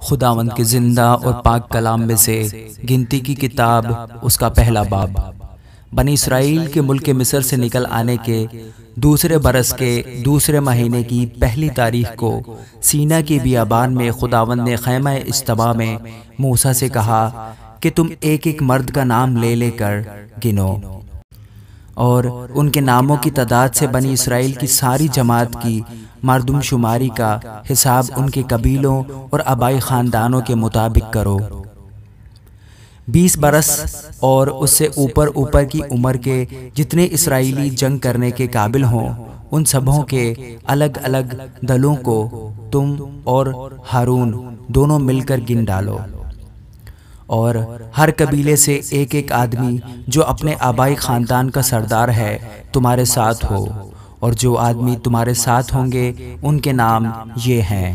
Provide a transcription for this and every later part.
خداوند کے زندہ اور پاک کلام میں سے گنتی کی کتاب اس کا پہلا باب۔ بنی اسرائیل کے ملک مصر سے نکل آنے کے دوسرے برس کے دوسرے مہینے کی پہلی تاریخ کو سینا کی بیابان میں خداوند نے خیمہ اجتماع میں موسیٰ سے کہا کہ تم ایک ایک مرد کا نام لے لے کر گنو، اور ان کے ناموں کی تعداد سے بنی اسرائیل کی ساری جماعت کی مردم شماری کا حساب ان کے قبیلوں اور آبائی خاندانوں کے مطابق کرو۔ 20 برس اور اس سے اوپر کی عمر کے جتنے اسرائیلی جنگ کرنے کے قابل ہوں، ان سبوں کے الگ الگ دلوں کو تم اور ہارون دونوں مل کر گن ڈالو، اور ہر قبیلے سے ایک ایک آدمی جو اپنے آبائی خاندان کا سردار ہے تمہارے ساتھ ہو، اور جو آدمی تمہارے ساتھ ہوں گے ان کے نام یہ ہیں: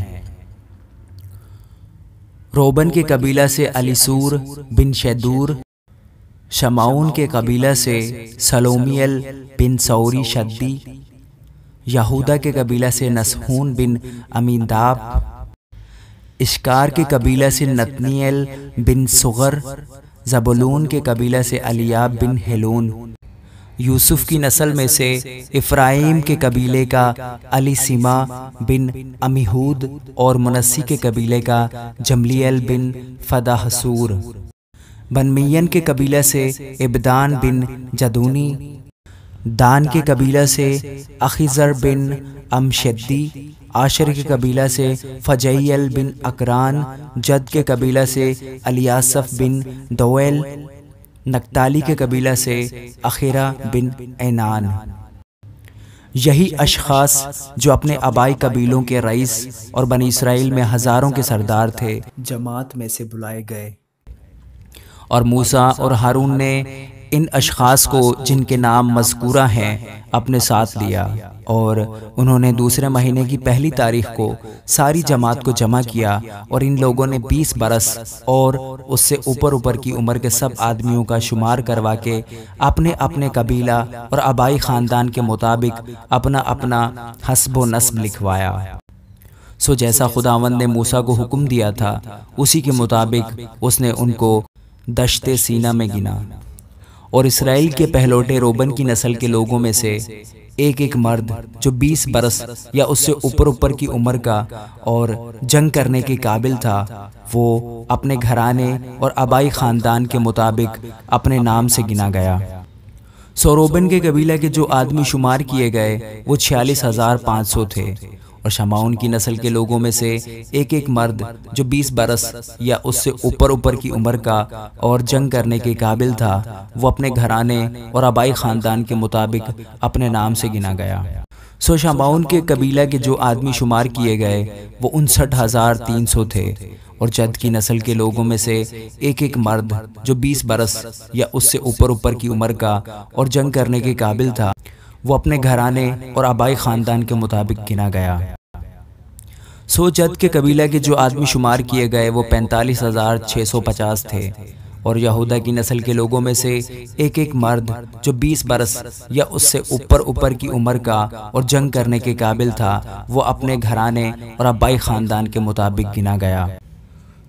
روبن کے قبیلہ سے الیسور بن شیدور، شمعون کے قبیلہ سے سلومیل بن سوری شدی، یہودا کے قبیلہ سے نسہون بن امیناداب، اشکار کے قبیلہ سے نتنیل بن سغر، زبولون کے قبیلہ سے الیاب بن ہیلون، یوسف کی نسل میں سے افرائیم کے قبیلے کا الیسیما بن عمیہود، اور منسی کے قبیلے کا جملیل بن فداحسور، بنمین کے قبیلہ سے ابدان بن جدونی، دان کے قبیلہ سے اخیزر بن امشدی، عاشر کے قبیلہ سے فجیل بن اکران، جد کے قبیلہ سے الیاسف بن دویل، نکتالی کے قبیلہ سے اخیرہ بن اینان۔ یہی اشخاص جو اپنے آبائی قبیلوں کے رئیس اور بنی اسرائیل میں ہزاروں کے سردار تھے، جماعت میں سے بلائے گئے، اور موسیٰ اور ہارون نے ان اشخاص کو جن کے نام مذکورہ ہیں اپنے ساتھ لیا، اور انہوں نے دوسرے مہینے کی پہلی تاریخ کو ساری جماعت کو جمع کیا، اور ان لوگوں نے 20 برس اور اس سے اوپر کی عمر کے سب آدمیوں کا شمار کروا کے اپنے اپنے قبیلہ اور آبائی خاندان کے مطابق اپنا اپنا حسب و نسب لکھوایا۔ سو جیسا خداوند نے موسیٰ کو حکم دیا تھا اسی کے مطابق اس نے ان کو دشت سینا میں گنا، اور اسرائیل کے پہلوٹے روبن کی نسل کے لوگوں میں سے ایک ایک مرد جو 20 برس یا اس سے اوپر کی عمر کا اور جنگ کرنے کے قابل تھا، وہ اپنے گھرانے اور آبائی خاندان کے مطابق اپنے نام سے گنا گیا۔ سو روبن کے قبیلہ کے جو آدمی شمار کیے گئے وہ 46,500 تھے، اور شمعون کی نسل کے لوگوں میں سے ایک ایک مرد جو 20 برس یا اس سے اوپر کی عمر کا اور جنگ کرنے کے قابل تھا، وہ اپنے گھرانے اور آبائی خاندان کے مطابق اپنے نام سے گنا گیا۔ سو شمعون کے قبیلہ کے جو آدمی شمار کیے گئے وہ 59,300 تھے، اور جد کی نسل کے لوگوں میں سے ایک ایک مرد جو 20 برس یا اس سے اوپر کی عمر کا اور جنگ کرنے کے قابل تھا، وہ اپنے گھرانے اور آبائی خاندان کے مطابق گنا گیا۔ سو جد کے قبیلہ کے جو آدمی شمار کیے گئے وہ 45,650 تھے، اور یہودا کی نسل کے لوگوں میں سے ایک ایک مرد جو 20 برس یا اس سے اوپر کی عمر کا اور جنگ کرنے کے قابل تھا، وہ اپنے گھرانے اور آبائی خاندان کے مطابق گنا گیا۔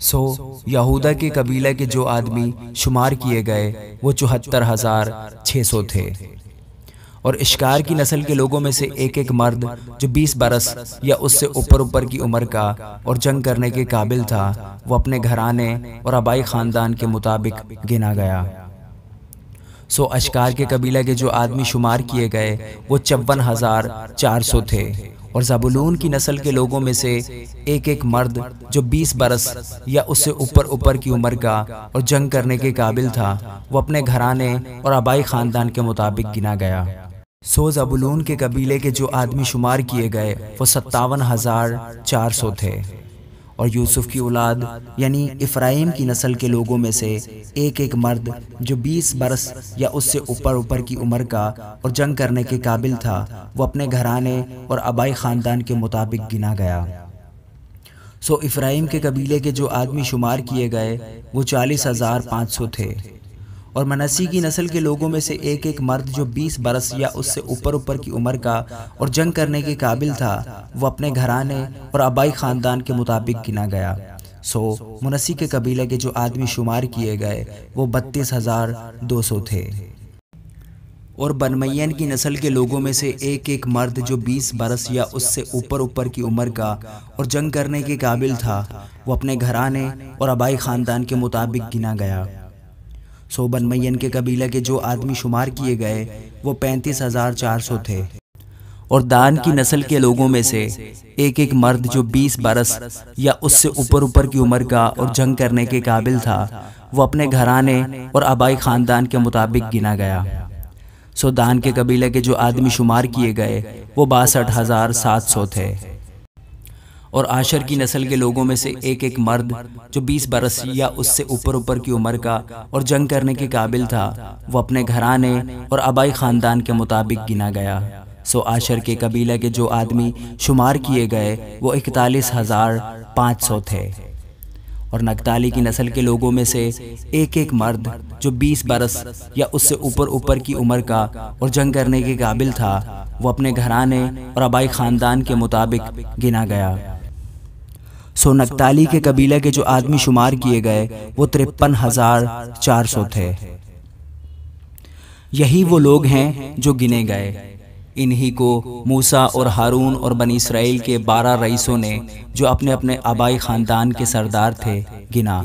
سو یہودا کے قبیلہ کے جو آدمی شمار کیے گئے وہ 74,600 تھے، اور اشکار کی نسل کے لوگوں میں سے ایک ایک مرد جو 20 برس یا اس سے اوپر کی عمر کا اور جنگ کرنے کے قابل تھا، وہ اپنے گھرانے اور آبائی خاندان کے مطابق گنا گیا۔ سو اشکار کے قبیلہ کے جو آدمی شمار کیے گئے وہ 54,400 تھے، اور زبولون کی نسل کے لوگوں میں سے ایک ایک مرد جو 20 برس یا اس سے اوپر کی عمر کا اور جنگ کرنے کے قابل تھا، وہ اپنے گھرانے اور آبائی خاندان کے مطابق گنا گیا۔ سو زبولون کے قبیلے کے جو آدمی شمار کیے گئے وہ 57,400 تھے، اور یوسف کی اولاد یعنی افرائیم کی نسل کے لوگوں میں سے ایک ایک مرد جو 20 برس یا اس سے اوپر کی عمر کا اور جنگ کرنے کے قابل تھا، وہ اپنے گھرانے اور آبائی خاندان کے مطابق گنا گیا۔ سو افرائیم کے قبیلے کے جو آدمی شمار کیے گئے وہ 40,500 تھے، اور منسی کی نسل کے لوگوں میں سے ایک ایک مرد جو 20 برس یا اس سے اوپر کی عمر کا اور جنگ کرنے کے قابل تھا، وہ اپنے گھرانے اور آبائی خاندان کے مطابق گنا گیا۔ منسی کے قبیلے کے جو آدمی شمار کیے گئے وہ 32,200 تھے۔ اور بنمین کی نسل کے لوگوں میں سے ایک ایک مرد جو 20 برس یا اس سے اوپر کی عمر کا اور جنگ کرنے کے قابل تھا، وہ اپنے گھرانے اور آبائی خاندان کے مطابق گنا گیا۔ بنمین کے قبیلے کے جو آدمی شمار کیے گئے وہ 35,400 تھے۔ اور دان کی نسل کے لوگوں میں سے ایک ایک مرد جو 20 برس یا اس سے اوپر کی عمر کا اور جنگ کرنے کے قابل تھا، وہ اپنے گھرانے اور آبائی خاندان کے مطابق گنا گیا۔ دان کے قبیلے کے جو آدمی شمار کیے گئے وہ 62,700 تھے۔ اور آشر کی نسل کے لوگوں میں سے ایک ایک مرد جو 20 برس یا اس سے اوپر کی عمر کا اور جنگ کرنے کے قابل تھا، وہ اپنے گھرانے اور آبائی خاندان کے مطابق گنا گیا۔ آشر کے قبیلے کے جو آدمی شمار کیے گئے وہ 41,500 تھے۔ اور نگتالی کی نسل کے لوگوں میں سے ایک ایک مرد جو 20 برس یا اس سے اوپر کی عمر کا اور جنگ کرنے کے قابل تھا، وہ اپنے گھرانے اور آبائی خاندان کے مطابق گنا گیا۔ نگتالی کے قبیلے کے جو آدمی شمار کیے گئے وہ 53,400 تھے۔ یہی وہ لوگ ہیں جو گنے گئے۔ انہی کو موسیٰ اور ہارون اور بنی اسرائیل کے 12 رئیسوں نے جو اپنے اپنے آبائی خاندان کے سردار تھے گنا۔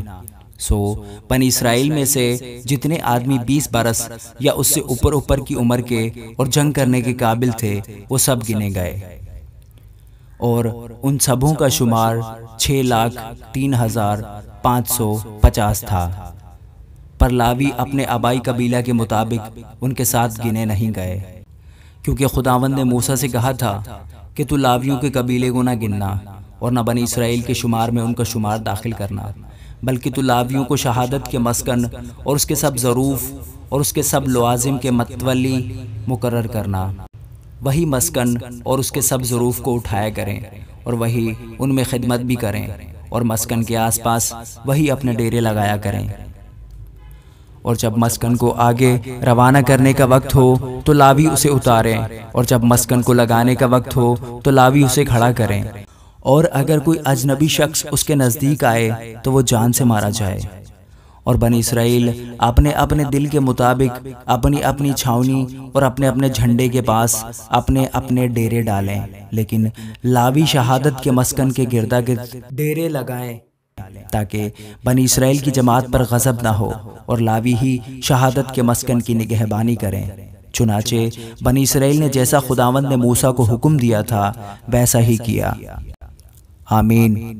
بنی اسرائیل میں سے جتنے آدمی 20 برس یا اس سے اوپر کی عمر کے اور جنگ کرنے کے قابل تھے وہ سب گنے گئے۔ اور ان سبوں کا شمار 6,03,550 تھا۔ پر لاوی اپنے آبائی قبیلہ کے مطابق ان کے ساتھ گنے نہیں گئے، کیونکہ خداوند نے موسیٰ سے کہا تھا کہ تو لاویوں کے قبیلے کو نہ گننا اور نہ بنی اسرائیل کے شمار میں ان کا شمار داخل کرنا، بلکہ تو لاویوں کو شہادت کے مسکن اور اس کے سب ظروف اور اس کے سب لوازم کے متولی مقرر کرنا۔ وہی مسکن اور اس کے سب ظروف کو اٹھایا کریں اور وہی ان میں خدمت بھی کریں، اور مسکن کے آس پاس وہی اپنے ڈیرے لگایا کریں۔ اور جب مسکن کو آگے روانہ کرنے کا وقت ہو تو لاوی اسے اتاریں، اور جب مسکن کو لگانے کا وقت ہو تو لاوی اسے کھڑا کریں۔ اور اگر کوئی اجنبی شخص اس کے نزدیک آئے تو وہ جان سے مارا جائے۔ اور بنی اسرائیل اپنے اپنے دل کے مطابق اپنی اپنی چھاونی اور اپنے اپنے جھنڈے کے پاس اپنے اپنے ڈیرے ڈالیں، لیکن لاوی شہادت کے مسکن کے گردا گرد ڈیرے لگائیں تاکہ بنی اسرائیل کی جماعت پر غضب نہ ہو، اور لاوی ہی شہادت کے مسکن کی نگہبانی کریں۔ چنانچہ بنی اسرائیل نے جیسا خداوند نے موسیٰ کو حکم دیا تھا ویسا ہی کیا۔ آمین۔